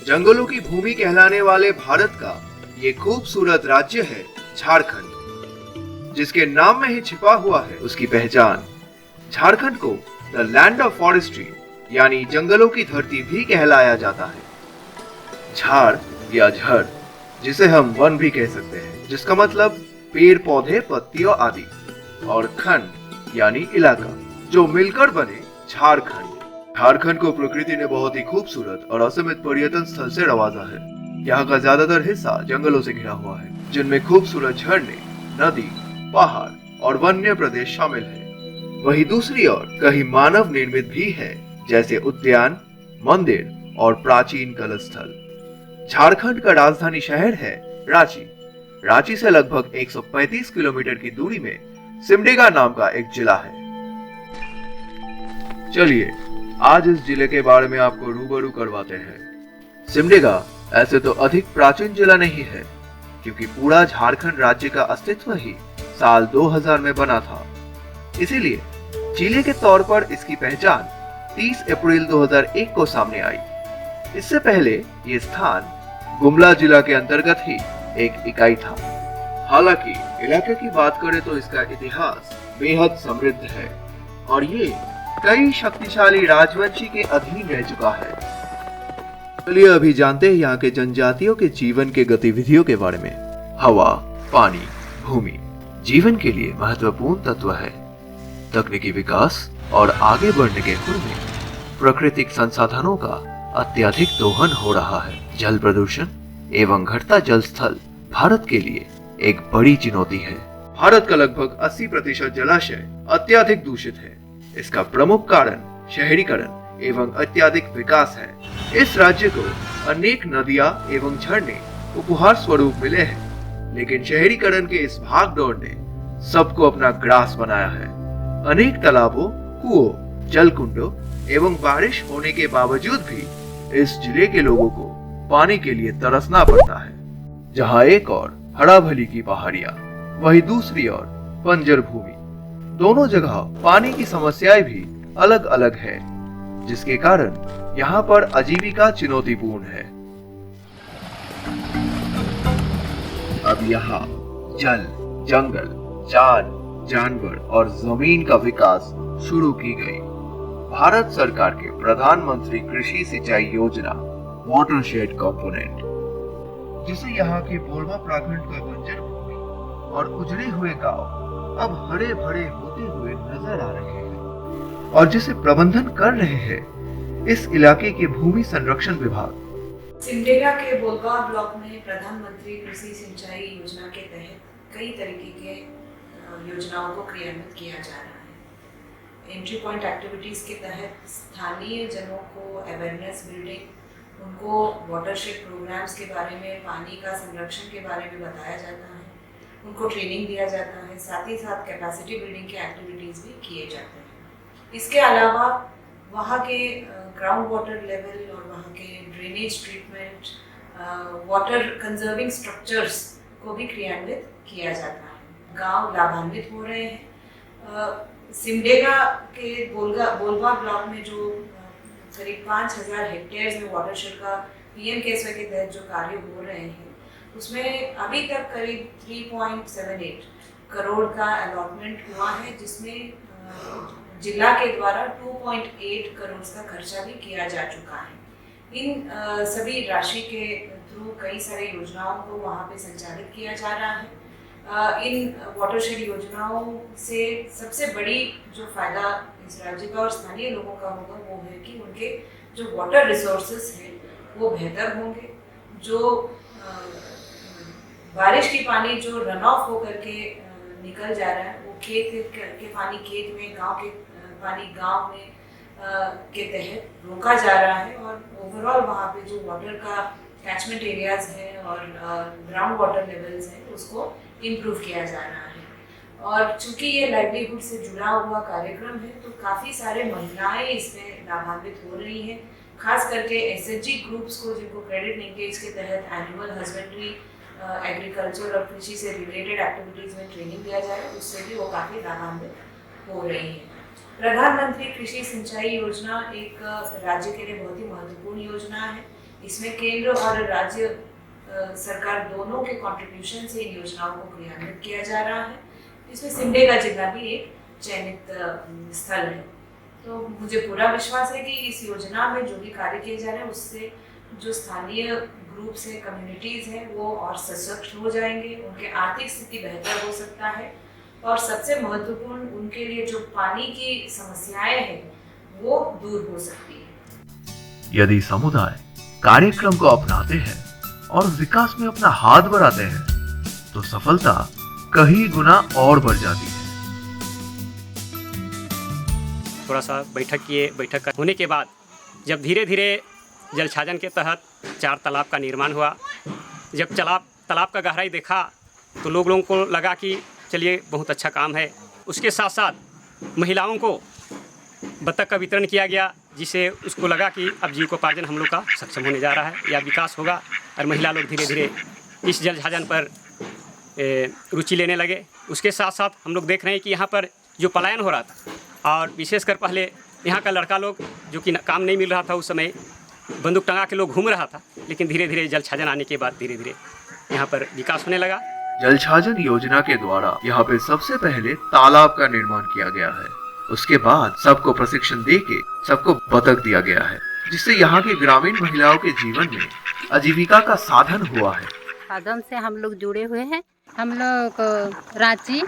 जंगलों की भूमि कहलाने वाले भारत का ये खूबसूरत राज्य है झारखंड, जिसके नाम में ही छिपा हुआ है उसकी पहचान। झारखंड को द लैंड ऑफ फॉरेस्ट्री यानी जंगलों की धरती भी कहलाया जाता है। झाड़ या झड़, जिसे हम वन भी कह सकते हैं, जिसका मतलब पेड़ पौधे पत्तियों आदि, और खंड यानी इलाका, जो मिलकर बने झारखंड। झारखंड को प्रकृति ने बहुत ही खूबसूरत और असीमित पर्यटन स्थल से नवाजा है। यहाँ का ज्यादातर हिस्सा जंगलों से घिरा हुआ है, जिनमें खूबसूरत झरने, नदी, पहाड़ और वन्य प्रदेश शामिल है। वहीं दूसरी ओर कहीं मानव निर्मित भी है, जैसे उद्यान, मंदिर और प्राचीन कलश स्थल। झारखंड का राजधानी शहर है रांची। रांची से लगभग 135 किलोमीटर की दूरी में सिमडेगा नाम का एक जिला है। चलिए आज इस जिले के बारे में आपको रूबरू करवाते हैं। सिमडेगा ऐसे तो अधिक प्राचीन जिला नहीं है, क्योंकि पूरा झारखंड राज्य का अस्तित्व ही साल 2000 में बना था। इसीलिए जिले के तौर पर इसकी पहचान 30 अप्रैल 2001 को सामने आई। इससे पहले ये स्थान गुमला जिला के अंतर्गत ही एक इकाई था। हालांकि इलाके की बात करें तो इसका इतिहास बेहद समृद्ध है और ये कई शक्तिशाली राजवंशी के अधीन रह चुका है। चलिए अभी जानते हैं यहाँ के जनजातियों के जीवन के गतिविधियों के बारे में। हवा, पानी, भूमि जीवन के लिए महत्वपूर्ण तत्व है। तकनीकी विकास और आगे बढ़ने के क्रम में प्राकृतिक संसाधनों का अत्यधिक दोहन हो रहा है। जल प्रदूषण एवं घटता जल स्थल भारत के लिए एक बड़ी चुनौती है। भारत का लगभग 80% जलाशय अत्यधिक दूषित है। इसका प्रमुख कारण शहरीकरण एवं अत्यधिक विकास है। इस राज्य को अनेक नदियां एवं झरने उपहार स्वरूप मिले हैं, लेकिन शहरीकरण के इस भागदौड़ ने सबको अपना ग्रास बनाया है। अनेक तालाबों, कुओं, जलकुंडों एवं बारिश होने के बावजूद भी इस जिले के लोगों को पानी के लिए तरसना पड़ता है। जहाँ एक और हरा भली की पहाड़ियां, वहीं दूसरी ओर बंजर भूमि। दोनों जगह पानी की समस्याएं भी अलग अलग है, जिसके कारण यहाँ पर आजीविका चुनौतीपूर्ण है। अब यहाँ जल, जंगल, जानवर और जमीन का विकास शुरू की गई। भारत सरकार के प्रधानमंत्री कृषि सिंचाई योजना वाटरशेड कंपोनेंट, जिसे यहाँ के बोरवा प्रखंड का बंजर भूमि और उजड़े हुए गांव अब हरे भरे होते हुए नजर आ रहे हैं, और जिसे प्रबंधन कर रहे हैं इस इलाके के भूमि संरक्षण विभाग। सिमडेगा के बोलवा ब्लॉक में प्रधानमंत्री कृषि सिंचाई योजना के तहत कई तरीके के योजनाओं को क्रियान्वित किया जा रहा है। एंट्री पॉइंट एक्टिविटीज के तहत स्थानीय जनों को अवेयरनेस बिल्डिंग, उनको वाटरशेड प्रोग्राम्स के बारे में, पानी का संरक्षण के बारे में बताया जाता है, उनको ट्रेनिंग दिया जाता है, साथ ही साथ कैपेसिटी बिल्डिंग के एक्टिविटीज़ भी किए जाते हैं। इसके अलावा वहाँ के ग्राउंड वाटर लेवल और वहाँ के drainage treatment, water conserving structures को भी क्रियान्वित किया जाता है। गांव लाभान्वित हो रहे हैं। सिमडेगा के बोलवा ब्लॉक में जो करीब 5000 हेक्टेयर में वाटरशेड का पीएम केएसवाई के तहत जो कार्य हो रहे हैं, उसमें अभी तक करीब 3.78 करोड़ का अलॉटमेंट हुआ है, जिसमें जिला के द्वारा 2.8 करोड़ का खर्चा भी किया जा चुका है। इन सभी राशि के थ्रू कई सारे योजनाओं को वहाँ पे संचालित किया जा रहा है। इन वाटरशेड योजनाओं से सबसे बड़ी जो फायदा इस राज्य का और स्थानीय लोगों का होगा वो है कि उनके जो वाटर रिसोर्सेस हैं वो बेहतर होंगे। जो बारिश की पानी जो रन ऑफ होकर के निकल जा रहा है वो खेत के पानी खेत में, गांव के पानी गांव में के तहत रोका जा रहा है, और ओवरऑल वहाँ पे जो वाटर का कैचमेंट एरियाज है और ग्राउंड वाटर लेवल्स हैं उसको इम्प्रूव किया जा रहा है। और चूंकि ये लाइवलीहुड से जुड़ा हुआ कार्यक्रम है तो काफ़ी सारे महिलाएं इसमें लाभान्वित हो रही हैं। खास करके एसएचजी ग्रुप्स को, जिनको क्रेडिट लिंकेज के तहत एनिमल हस्बेंड्री, एग्रीकल्चर और कृषि से रिलेटेड एक्टिविटीज़ में ट्रेनिंग दिया जाए, उससे भी वो काफ़ी लाभान्वित हो रही हैं। प्रधानमंत्री कृषि सिंचाई योजना एक राज्य के लिए बहुत ही महत्वपूर्ण योजना है। इसमें केंद्र और राज्य सरकार दोनों के कंट्रीब्यूशन से इन योजनाओं को क्रियान्वित किया जा रहा है। इसमें सिमडेगा जिला भी एक चयनित स्थल है। तो मुझे पूरा विश्वास है कि इस योजना में जो भी कार्य किए जा रहे हैं उससे जो स्थानीय ग्रुप्स है, कम्युनिटीज़ हैं, वो और सशक्त हो जाएंगे, उनके आर्थिक स्थिति बेहतर हो सकता है, और सबसे महत्वपूर्ण उनके लिए जो पानी की समस्याएं हैं वो दूर हो सकती है। यदि समुदाय कार्यक्रम को अपनाते हैं और विकास में अपना हाथ बढ़ाते हैं तो सफलता कई गुना और बढ़ जाती है। थोड़ा सा बैठक होने के बाद जब धीरे धीरे जल छाजन के तहत 4 तालाब का निर्माण हुआ, जब तालाब का गहराई देखा तो लोगों को लगा कि चलिए बहुत अच्छा काम है। उसके साथ साथ महिलाओं को बत्तख का वितरण किया गया, जिससे उसको लगा कि अब जीविकोपार्जन हम लोग का सक्षम होने जा रहा है या विकास होगा, और महिला लोग धीरे धीरे इस जल छाजन पर रुचि लेने लगे। उसके साथ साथ हम लोग देख रहे हैं कि यहाँ पर जो पलायन हो रहा था, और विशेषकर पहले यहाँ का लड़का लोग जो कि काम नहीं मिल रहा था, उस समय बंदूक टंगा के लोग घूम रहा था, लेकिन धीरे धीरे जल छाजन आने के बाद धीरे धीरे यहाँ पर विकास होने लगा। जल छाजन योजना के द्वारा यहाँ पे सबसे पहले तालाब का निर्माण किया गया है। उसके बाद सबको प्रशिक्षण देके सबको बतख दिया गया है, जिससे यहाँ के ग्रामीण महिलाओं के जीवन में आजीविका का साधन हुआ है। साधन से हम लोग जुड़े हुए हैं। हम लोग रांची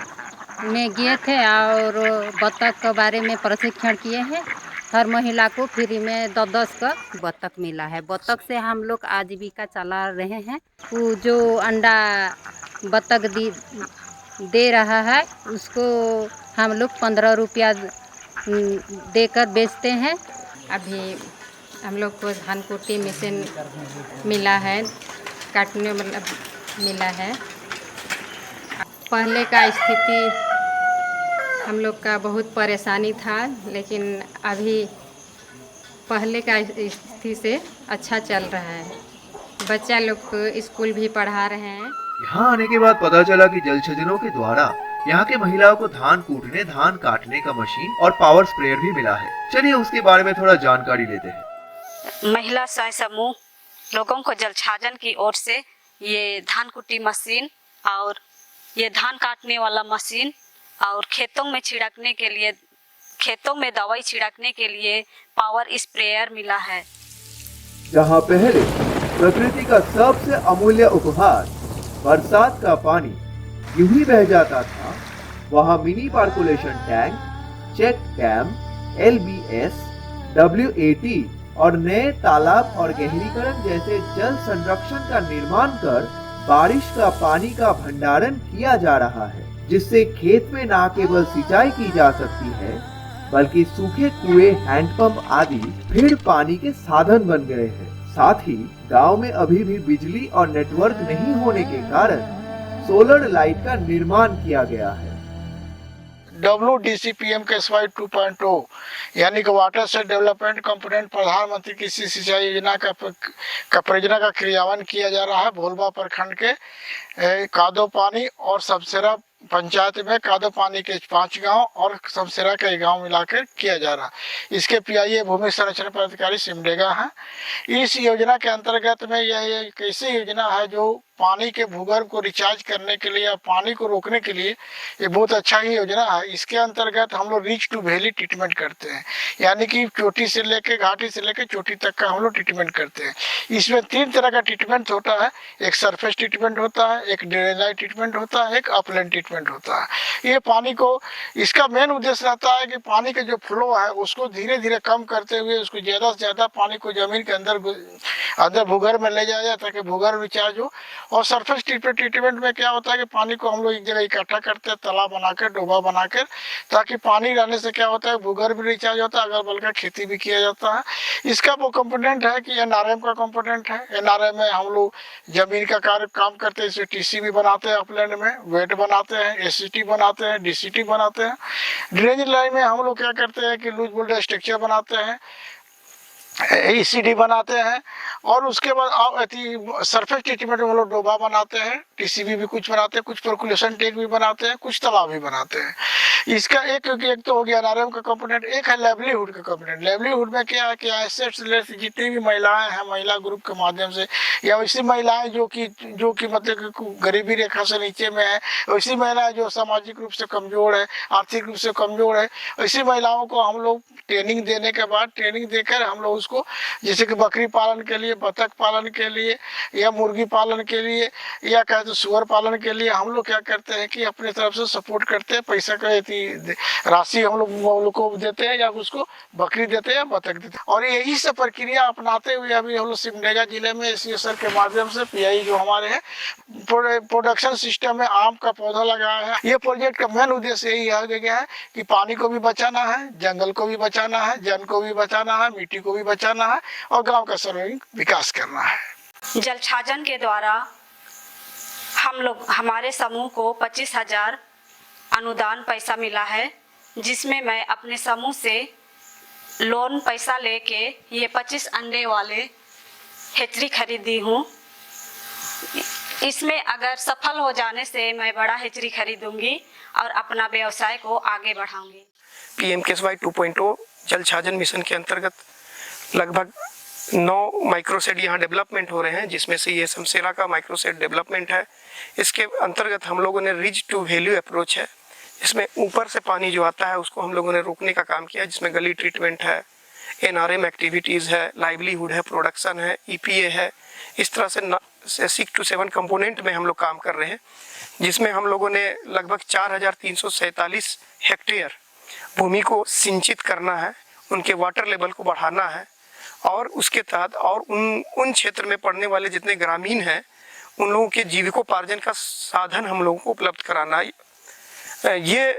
में गए थे और बतख के बारे में प्रशिक्षण किए हैं। हर महिला को फ्री में 10-10 का बतख मिला है। बतख से हम लोग आजीविका चला रहे हैं। वो जो अंडा बतख दे रहा है उसको हम लोग 15 रुपया देकर बेचते हैं। अभी हम लोग को धान कुटी मशीन मिला है, काटने मतलब मिला है। पहले का स्थिति हम लोग का बहुत परेशानी था, लेकिन अभी पहले का स्थिति से अच्छा चल रहा है। बच्चा लोग को स्कूल भी पढ़ा रहे हैं। यहाँ आने के बाद पता चला कि जल छजनों के द्वारा यहाँ के महिलाओं को धान कूटने, धान काटने का मशीन और पावर स्प्रेयर भी मिला है। चलिए उसके बारे में थोड़ा जानकारी लेते हैं। महिला स्वयं समूह लोगों को जल छाजन की ओर से ये धान कुटी मशीन और ये धान काटने वाला मशीन और खेतों में छिड़कने के लिए, खेतों में दवाई छिड़कने के लिए पावर स्प्रेयर मिला है। जहाँ पहले प्रकृति का सबसे अमूल्य उपहार बरसात का पानी यूं ही बह जाता था, वहाँ mini percolation tank, check dam, LBS, WAT और नए तालाब और गहरीकरण जैसे जल संरक्षण का निर्माण कर बारिश का पानी का भंडारण किया जा रहा है, जिससे खेत में न केवल सिंचाई की जा सकती है बल्कि सूखे कुएं, हैंडपंप आदि फिर पानी के साधन बन गए हैं। साथ ही गांव में अभी भी बिजली और नेटवर्क नहीं होने के कारण सोलर लाइट का निर्माण किया गया है। WDCPM KSY 2.0 यानी कि वाटर से डेवलपमेंट कंपोनेंट प्रधानमंत्री कृषि सिंचाई योजना का परियोजना का क्रियान्वयन किया जा रहा है। भोलबा प्रखंड के कादो पानी और सबसेरा पंचायत में कादो पानी के 5 गांव और सबसेरा के गांव मिलाकर किया जा रहा है। इसके पीआईए भूमि संरक्षण पदाधिकारी सिमडेगा है। इस योजना के अंतर्गत में यह एक ऐसी योजना है जो पानी के भूगर्भ को रिचार्ज करने के लिए या पानी को रोकने के लिए ये बहुत अच्छा ही योजना है। इसके अंतर्गत हम लोग रीच टू वैली ट्रीटमेंट करते हैं, यानी कि चोटी से लेके घाटी से लेके चोटी तक का हम लोग ट्रीटमेंट करते हैं। इसमें 3 तरह का ट्रीटमेंट होता है, एक सरफेस ट्रीटमेंट होता है, एक ड्रेनेज ट्रीटमेंट होता है, एक अपलैंड ट्रीटमेंट होता है। ये पानी को, इसका मेन उद्देश्य रहता है कि पानी का जो फ्लो है उसको धीरे धीरे कम करते हुए उसको ज़्यादा से ज़्यादा पानी को जमीन के अंदर भूगर्भ में ले जाया जाए ताकि भूगर्भ रिचार्ज हो। और सरफेस ट्रीटमेंट में क्या होता है कि पानी को हम लोग एक जगह इकट्ठा करते हैं, तालाब बनाकर, डोबा बनाकर, ताकि पानी रहने से क्या होता है भूगर्भ भी रिचार्ज होता है, अगल बगल का खेती भी किया जाता है। इसका वो कंपोनेंट है कि एनआरएम का कंपोनेंट है। एनआरएम में हम लोग जमीन का काम करते हैं, इससे टीसी भी बनाते हैं, अपलैंड में वेट बनाते हैं, एससीटी बनाते हैं, डीसीटी बनाते हैं। ड्रेनेज लाइन में हम लोग क्या करते हैं कि लूज बोल्ड स्ट्रक्चर बनाते हैं, ईसीडी बनाते हैं, और उसके बाद सरफेस ट्रीटमेंट में हम लोग डोबा बनाते हैं, टीसीबी भी कुछ बनाते हैं, कुछ पर्कुलेशन टैंक भी बनाते हैं, कुछ तालाब भी बनाते हैं। इसका एक तो हो गया एनआरएम का कंपोनेंट। एक है लाइवलीहुड का कंपोनेंट। लाइवलीहुड में क्या है कि ऐसे जितनी भी महिलाएं हैं, महिला ग्रुप के माध्यम से, या वैसी महिलाएं जो कि मतलब गरीबी रेखा से नीचे में है, वैसी महिलाएं जो सामाजिक रूप से कमजोर है, आर्थिक रूप से कमजोर है, ऐसी महिलाओं को हम लोग ट्रेनिंग देने के बाद, ट्रेनिंग देकर हम लोग उसको, जैसे कि बकरी पालन के लिए, बतख पालन के लिए, या मुर्गी पालन के लिए, या कहे तो सुअर पालन के लिए हम लोग क्या करते हैं कि अपने तरफ से सपोर्ट करते हैं। पैसा का राशि हम लोग को देते हैं, या उसको बकरी देते हैं या बतख देते हैं। और यही सब प्रक्रिया अपनाते हुए अभी हम लोग सिमडेगा जिले में एससीएसआर के माध्यम से पीआई जो हमारे हैं प्रोडक्शन सिस्टम में आम का पौधा लगाया है। ये प्रोजेक्ट का मेन उद्देश्य यही है गया है कि पानी को भी बचाना है, जंगल को भी बचाना है, जन को भी बचाना है, मिट्टी को भी बचाना है, और गांव का सर्वांगीण विकास करना है। जल छाजन के द्वारा हमारे समूह को 25,000 अनुदान पैसा मिला है, जिसमें मैं अपने समूह से लोन पैसा लेके ये 25 अंडे वाले हेचरी खरीदी हूँ। इसमें अगर सफल हो जाने से मैं बड़ा हेचरी खरीदूंगी और अपना व्यवसाय को आगे बढ़ाऊंगी। PMKSY 2.0 जल छाजन मिशन के अंतर्गत लगभग 9 माइक्रोसेट यहाँ डेवलपमेंट हो रहे हैं, जिसमें से ये समसेरा का माइक्रोसेट डेवलपमेंट है। इसके अंतर्गत हम लोगों ने रिज टू वैल्यू अप्रोच है, इसमें ऊपर से पानी जो आता है उसको हम लोगों ने रोकने का काम किया, जिसमें गली ट्रीटमेंट है, एनआरएम एक्टिविटीज़ है, लाइवलीहुड है, प्रोडक्शन है, ईपीए है। इस तरह से 6 to 7 कंपोनेंट में हम लोग काम कर रहे हैं, जिसमें हम लोगों ने लगभग 4,347 हेक्टेयर भूमि को सिंचित करना है, उनके वाटर लेवल को बढ़ाना है, और उसके तहत और उन क्षेत्र में पड़ने वाले जितने ग्रामीण हैं उन लोगों के जीविकोपार्जन का साधन हम लोगों को उपलब्ध कराना। ये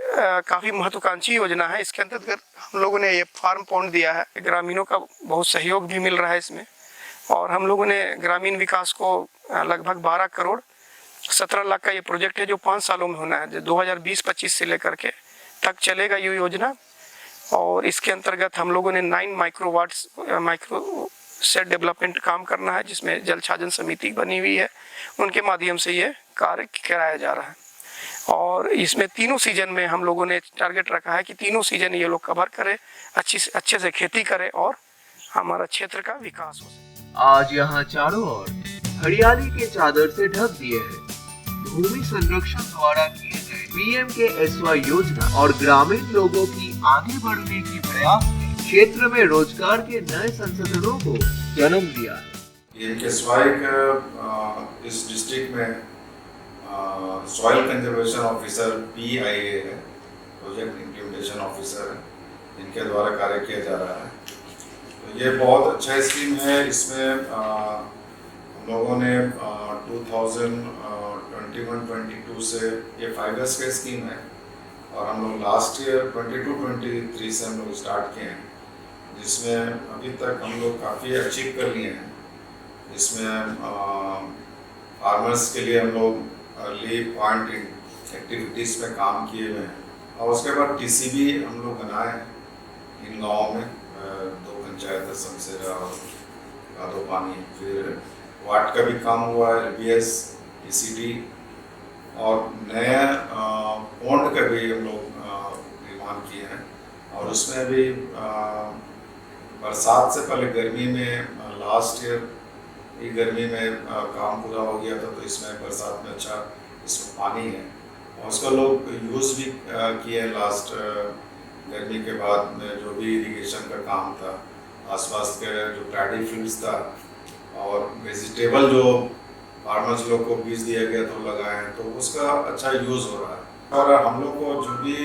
काफ़ी महत्वाकांक्षी योजना है। इसके अंतर्गत हम लोगों ने ये फार्म पॉन्ड दिया है, ग्रामीणों का बहुत सहयोग भी मिल रहा है इसमें, और हम लोगों ने ग्रामीण विकास को लगभग 12 करोड़ 17 लाख का ये प्रोजेक्ट है जो 5 सालों में होना है, 2020-25 से लेकर के तक चलेगा ये योजना। और इसके अंतर्गत हम लोगों ने 9 माइक्रो सेट डेवलपमेंट काम करना है, जिसमें जल छाजन समिति बनी हुई है, उनके माध्यम से ये कार्य कराया जा रहा है। और इसमें तीनों सीजन में हम लोगों ने टारगेट रखा है कि तीनों सीजन ये लोग कवर करें, अच्छे से खेती करें और हमारा क्षेत्र का विकास हो। आज यहाँ चारों ओर हरियाली के चादर से ढक दिए हैं। भूमि संरक्षण द्वारा किए गए PMKSY योजना और ग्रामीण लोगों की आगे बढ़ने की प्रयास ने क्षेत्र में रोजगार के नए संसाधनों को जन्म दिया। PMKSY का इस डिस्ट्रिक्ट में सॉइल कंजर्वेशन ऑफिसर PIA है, प्रोजेक्ट इम्प्लीमेंटेशन ऑफिसर है, इनके द्वारा कार्य किया जा रहा है। तो ये बहुत अच्छा स्कीम है। इसमें हम लोगों ने 2021-22 से ये 5 years का स्कीम है, और हम लोग लास्ट ईयर 22-23 से हम लोग स्टार्ट किए हैं, जिसमें अभी तक हम लोग काफ़ी अचीव कर लिए हैं। इसमें फार्मर्स के लिए हम लोग अर्ली पॉइंट एक्टिविटीज़ में काम किए हुए हैं, और उसके बाद TCB हम लोग बनाए हैं, इन गाँवों में 2 पंचायत है, समसेरा और कादो पानी। फिर वाट का भी काम हुआ है, LBS, ECD और नए पौंड का भी हम लोग निर्माण किए हैं। और उसमें भी बरसात से पहले गर्मी में लास्ट ईयर ये गर्मी में काम पूरा हो गया था, तो इसमें बरसात में अच्छा इसमें पानी है और उसका लोग यूज़ भी किए लास्ट गर्मी के बाद में जो भी इरिगेशन का काम था, आसपास के जो पैडी फील्ड्स था और वेजिटेबल जो फार्मर्स लोग को बीज दिया गया तो लगाए हैं, तो उसका अच्छा यूज़ हो रहा है। और हम लोग को जो भी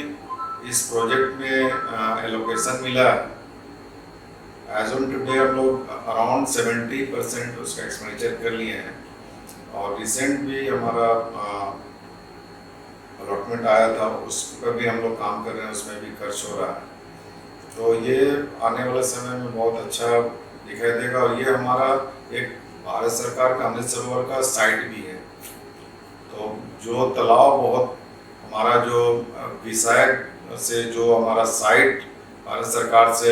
इस प्रोजेक्ट में एलोकेशन मिला है, एज ऑन टुडे हम लोग अराउंड 70% उसका एक्सपेंडिचर कर लिए हैं। और रिसेंट भी हमारा अलॉटमेंट आया था, उस पर भी हम लोग काम कर रहे हैं, उसमें भी खर्च हो रहा है। तो ये आने वाले समय में बहुत अच्छा दिखाई देगा। और ये हमारा एक भारत सरकार का अमृत सरोवर का साइट भी है। तो जो तालाब बहुत हमारा जो विषायक से जो हमारा साइट भारत सरकार से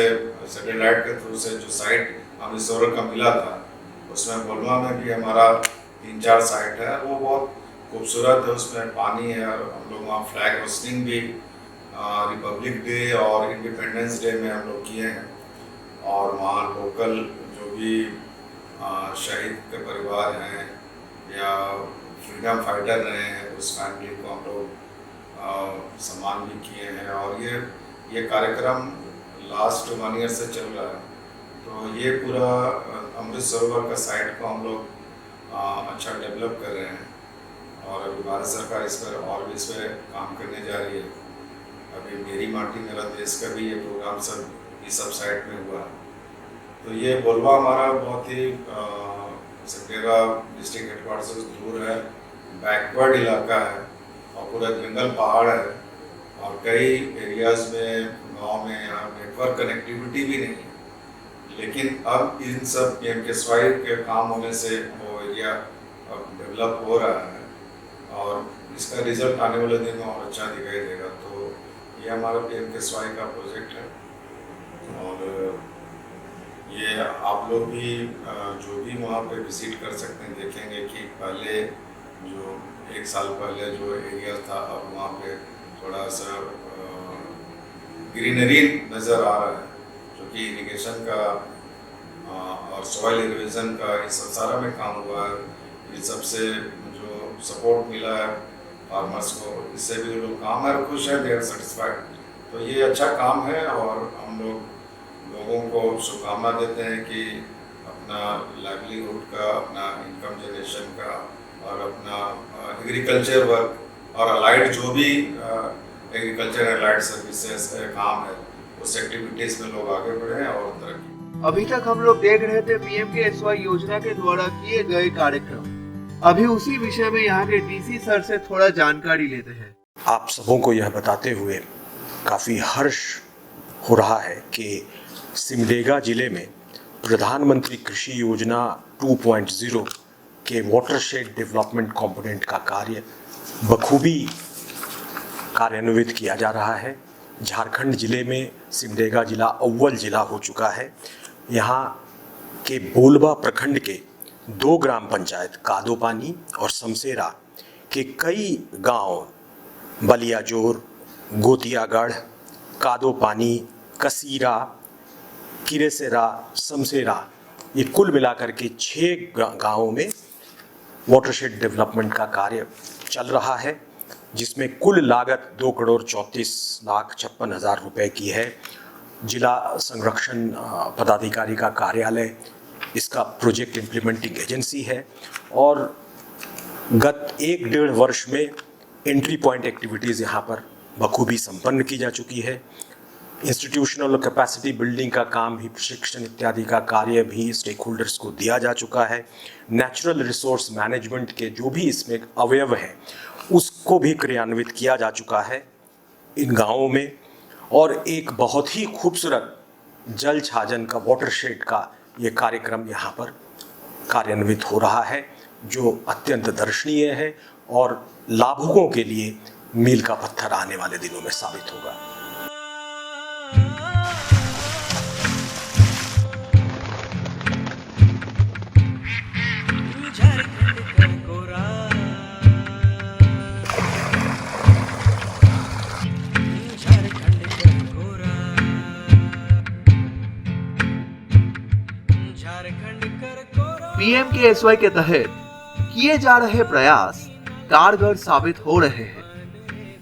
सैटेलाइट के थ्रू से जो साइट अमृत सरोवर का मिला था, उसमें बोलवा में भी हमारा 3-4 साइट है, वो बहुत खूबसूरत है, उसमें पानी है। और हम लोग वहाँ फ्लैग होस्टिंग भी रिपब्लिक डे और इंडिपेंडेंस डे में हम लोग किए हैं। और वहाँ लोकल जो भी शहीद के परिवार हैं या फ्रीडम फाइटर रहे हैं, उस फैमिली को हम लोग सम्मान भी किए हैं। और ये कार्यक्रम लास्ट 1 ईयर से चल रहा है। तो ये पूरा अमृत सरोवर का साइट को हम लोग अच्छा डेवलप कर रहे हैं। और अभी भारत सरकार इस पर और भी इस पर काम करने जा रही है। अभी मेरी माटी मेरा देश का भी ये प्रोग्राम इस सब साइट में हुआ। तो ये बोलवा हमारा बहुत ही सपेरा डिस्ट्रिक्ट हेडक्वार्टर से दूर है, बैकवर्ड इलाका है और पूरा जंगल पहाड़ है और कई एरियाज़ में गांव में यहाँ नेटवर्क कनेक्टिविटी भी नहीं है। लेकिन अब इन सब PMKSY के काम होने से वो एरिया अब डेवलप हो रहा है और इसका रिजल्ट आने वाले दिन में और अच्छा दिखाई देगा। तो ये हमारा PMKSY का प्रोजेक्ट है। और ये आप लोग भी जो भी वहाँ पे विजिट कर सकते हैं, देखेंगे कि पहले जो 1 साल पहले जो एरिया था, अब वहाँ पे थोड़ा सा ग्रीनरी नज़र आ रहा है, जो कि इरिगेशन का और सॉइल इरोजन का इस सारा में काम हुआ है। इन सबसे जो सपोर्ट मिला है फार्मर्स को, इससे भी लोग काम है, खुश है, दे आर सेटिस्फाइड। तो ये अच्छा काम है और हम लोगों को शुभकामना देते हैं कि अपना लाइवलीहुड का, अपना इनकम जनरेशन का और अपना एग्रीकल्चर वर्क और अलाइड जो भी एग्रीकल्चर अलाइड सर्विसेज काम है, उस एक्टिविटीज़ में लोग आगे बढ़े और तरक्की। अभी तक हम लोग देख रहे थे PMKSY योजना के द्वारा किए गए कार्यक्रम। अभी उसी विषय में यहाँ के DC सर से थोड़ा जानकारी लेते हैं। आप सबों को यह बताते हुए काफ़ी हर्ष हो रहा है कि सिमडेगा जिले में प्रधानमंत्री कृषि योजना 2.0 के वाटरशेड डेवलपमेंट कंपोनेंट का कार्य बखूबी कार्यान्वित किया जा रहा है। झारखंड जिले में सिमडेगा जिला अव्वल जिला हो चुका है। यहाँ के बोलबा प्रखंड के 2 ग्राम पंचायत कादोपानी और समसेरा के कई गांव बलियाजोर, गोतियागढ़, कादोपानी, कसीरा, किरेसेरा, समसेरा, ये कुल मिलाकर के 6 गांवों में वाटरशेड डेवलपमेंट का कार्य चल रहा है, जिसमें कुल लागत 2,34,56,000 रुपए की है। जिला संरक्षण पदाधिकारी का कार्यालय इसका प्रोजेक्ट इम्प्लीमेंटिंग एजेंसी है और गत 1-1.5 वर्ष में एंट्री पॉइंट एक्टिविटीज़ यहाँ पर बखूबी संपन्न की जा चुकी है। इंस्टीट्यूशनल कैपेसिटी बिल्डिंग का काम भी, प्रशिक्षण इत्यादि का कार्य भी स्टेक होल्डर्स को दिया जा चुका है। नेचुरल रिसोर्स मैनेजमेंट के जो भी इसमें अवयव हैं उसको भी क्रियान्वित किया जा चुका है इन गांवों में। और एक बहुत ही खूबसूरत जल छाजन का, वाटरशेड का ये कार्यक्रम यहाँ पर कार्यान्वित हो रहा है, जो अत्यंत दर्शनीय है और लाभुकों के लिए मील का पत्थर आने वाले दिनों में साबित होगा। PMKSY के तहत किए जा रहे प्रयास कारगर साबित हो रहे हैं।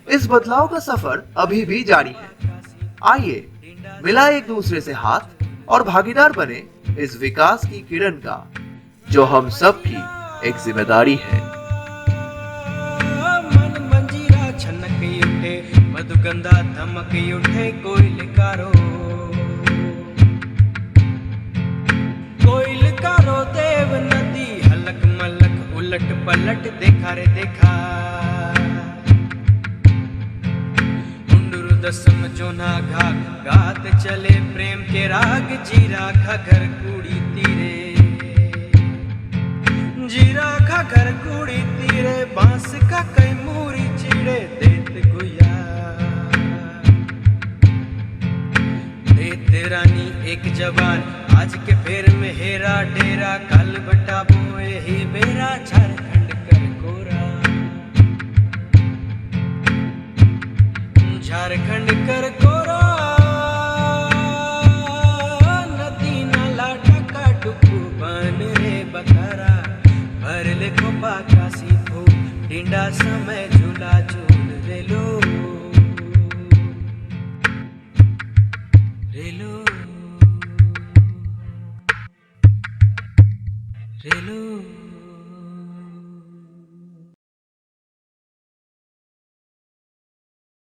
इस बदलाव का सफर अभी भी जारी है। आइए मिला एक दूसरे से हाथ और भागीदार बने इस विकास की किरण का, जो हम सब की एक जिम्मेदारी है। मन मंजीरा छनक उठे, मधुगंधा धमक उठे, कोयल कारो देव नदी हलक मलक उलट पलट देखा रे देखा। दसम जोना घाघ गात चले प्रेम के राग, जीरा घघर कुड़ी तीरे, जीरा घघर कुड़ी तीरे, बांस का कई मूरी चिड़े देत गुया, देत रानी एक जवान आज के फेर में हेरा डेरा, कल बटा बोए ही बेरा, झारखंड कर कोरा, झारखंड कर कोरा, नदी नाला टका टुकू बन रे बकरा, भर ले खोपा काशी फूल, डिंडा समय झूला झूल रेलो, रेलो, रेलो।